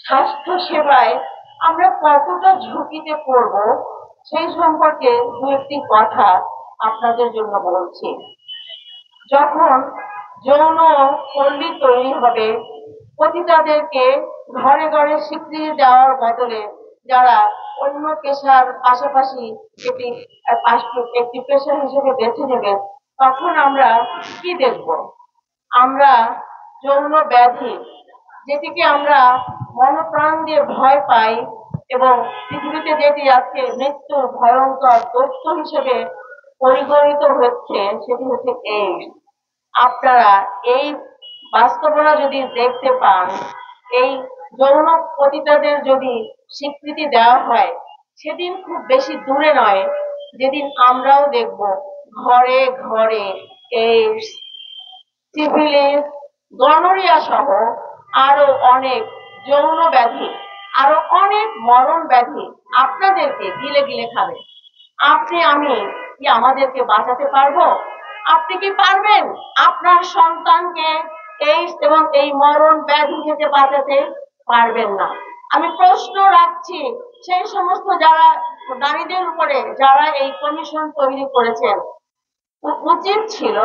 স্বাস্থ্য সেবায় আমরা কতটা ঝুঁকিতে পড়ব সেই সম্পর্কে দু একটি কথা আপনাদের জন্য বলছি। যখন যৌন পল্লী তৈরি হবে, পতিতাদেরকে ঘরে ঘরে স্বীকৃতি দেওয়ার বদলে যারা অন্য পেশার পাশাপাশি এটি একটি পেশা হিসেবে বেছে নেবে, তখন আমরা কি দেখব? আমরা যৌন ব্যাধি, যেটিকে আমরা মনপ্রাণ দিয়ে ভয় পাই এবং পৃথিবীতে যেটি আজকে মৃত্যুর ভয়ঙ্কর তথ্য হিসেবে পরিগণিত হচ্ছে, সেটি হচ্ছে এইডস। আপনারা এই বাস্তবতা যদি দেখতে পান, এই যৌন পতিতাদের যদি স্বীকৃতি দেওয়া হয়, সেদিন খুব বেশি দূরে নয় যেদিন আমরাও দেখব ঘরে ঘরে এইডস, সিফিলিস, গনোরিয়া সহ আরো অনেক যৌন ব্যাধি, আরো অনেক মরণ ব্যাধি আপনাদেরকে গিলে গিলে খাবে। আপনি আমি কি আমাদেরকে বাঁচাতে পারবো? আপনি কি পারবেন আপনার সন্তানকে এইডস এবং এই মরণ ব্যাধি থেকে বাঁচাতে? পারবেন না। আমি প্রশ্ন রাখছি সেই সমস্ত যারা নারীদের উপরে যারা এই কমিশন তৈরি করেছেন, উচিত ছিল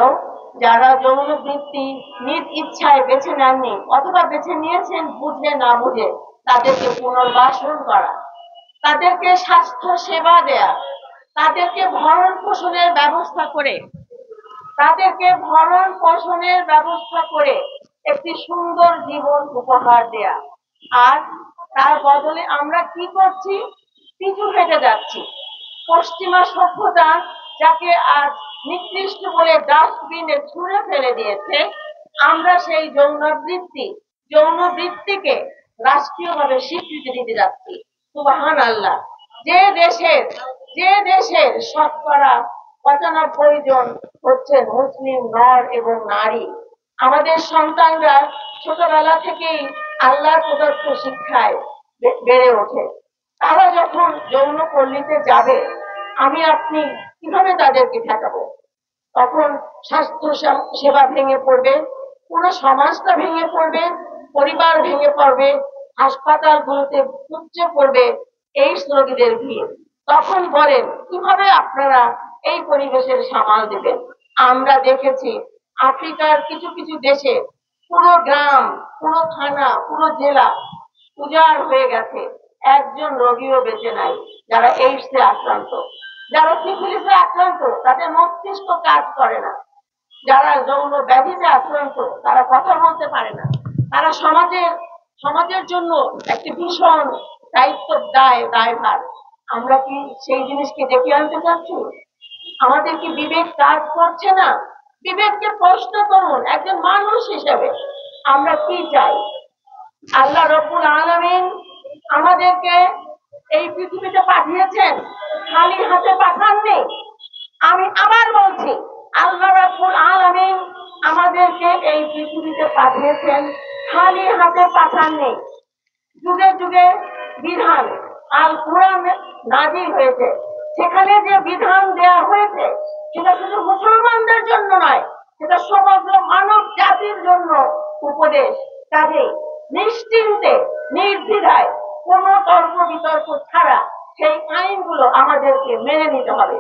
যারা যৌন বৃত্তি নিজ ইচ্ছায় বেছে নেননি অথবা বেছে নিয়েছেন বুঝে না বুঝে, তাদেরকে পুনর্বাসন করা, তাদেরকে স্বাস্থ্য সেবা দেয়া, তাদেরকে ভরণ পোষণের ব্যবস্থা করে, একটি সুন্দর জীবন উপহার দেয়া। আর তার বদলে আমরা কি করছি? পিছু হেঁটে যাচ্ছি। পশ্চিমা সভ্যতা যাকে আজ নিকৃষ্ট বলে ডাস্টবিনে ছুঁড়ে ফেলে দিয়েছে, আমরা সেই যৌন বৃত্তিকে রাষ্ট্রীয়ভাবে স্বীকৃতি দিতে যাচ্ছি। সুবহানাল্লাহ। যে দেশের শতকরা ৯৫ জন হচ্ছেন মুসলিম নর এবং নারী, আমাদের সন্তানরা ছোটবেলা থেকেই আল্লাহর প্রদত্ত শিক্ষায় বেড়ে ওঠে। তারা যখন যৌন পল্লীতে যাবে, আমি আপনি কিভাবে তাদেরকে ঠেকাবো? তখন স্বাস্থ্য সেবা ভেঙে পড়বে, পুরো সমাজটা ভেঙে পড়বে, পরিবার ভেঙে পড়বে, হাসপাতালগুলোতে উপচে পড়বে এইডস রোগীদের ভিড়। তখন বলেন কিভাবে আপনারা এই পরিবেশের সামাল দেবেন? আমরা দেখেছি আফ্রিকার কিছু কিছু দেশে পুরো গ্রাম, পুরো থানা, পুরো জেলা উজাড় হয়ে গেছে, একজন রোগীও বেঁচে নাই। যারা এইডসে আক্রান্ত, যারা সিফিলিসে আক্রান্ত, তাদের মস্তিষ্ক কাজ করে না। যারা যৌন ব্যাধিতে আক্রান্ত, তারা কথা বলতে পারে না। তারা সমাজের জন্য একটি ভীষণ দায়ভার। আমরা কি সেই জিনিসকে ডেকে আনতে চাচ্ছি? আমাদের কি বিবেক কাজ করছে না? বিবেককে প্রশ্ন করুন একজন মানুষ হিসেবে। আমরা কি চাই? আল্লাহ রব্বুল আলামিন আমাদেরকে এই পৃথিবীতে পাঠিয়েছেন, খালি হাতে পাঠাননি। আমি আবার বলছি, আল্লাহ রাব্বুল আলামিন আমাদেরকে এই পৃথিবীতে পাঠিয়েছেন, খালি হাতে পাঠাননি। যুগে যুগে বিধান আল কোরআন নাজিল হয়েছে, সেখানে যে বিধান দেয়া হয়েছে সেটা শুধু মুসলমানদের জন্য নয়, সেটা সমগ্র মানব জাতির জন্য উপদেশ। কাজে নিশ্চিন্তে নির্দ্বিধায় কোনো তর্ক বিতর্ক ছাড়া সেই আইনগুলো আমাদেরকে মেনে নিতে হবে।